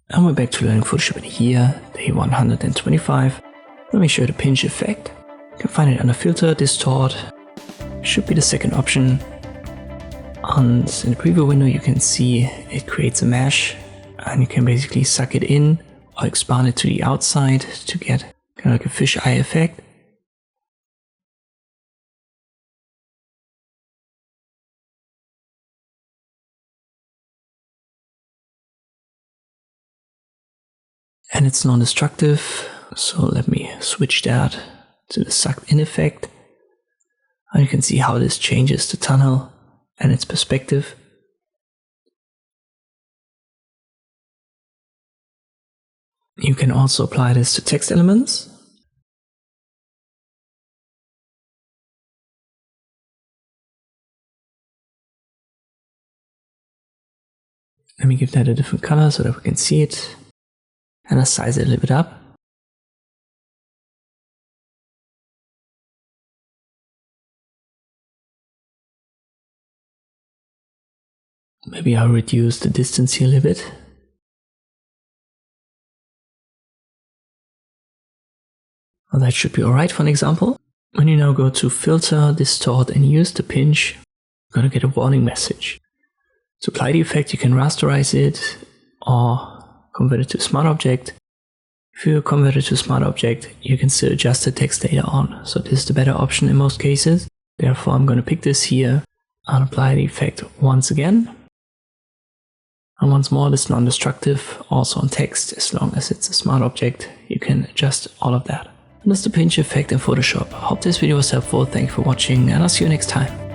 And we're back to learning Photoshop in here, day 125. Let me show you the pinch effect. You can find it under Filter, Distort. Should be the second option. And in the preview window you can see it creates a mesh and you can basically suck it in or expand it to the outside to get kind of like a fisheye effect. And it's non-destructive, so let me switch that to the sucked in effect. And you can see how this changes the tunnel and its perspective. You can also apply this to text elements. Let me give that a different color so that we can see it. And I size it a little bit up. Maybe I'll reduce the distance here a little bit. Well, that should be alright for an example. When you now go to Filter, Distort and use the pinch, you're going to get a warning message. To apply the effect you can rasterize it or convert it to a smart object. If you convert it to a smart object, you can still adjust the text later on. So this is the better option in most cases. Therefore, I'm going to pick this here and apply the effect once again. And once more, this is non-destructive, also on text. As long as it's a smart object, you can adjust all of that. And that's the pinch effect in Photoshop. I hope this video was helpful. Thank you for watching and I'll see you next time.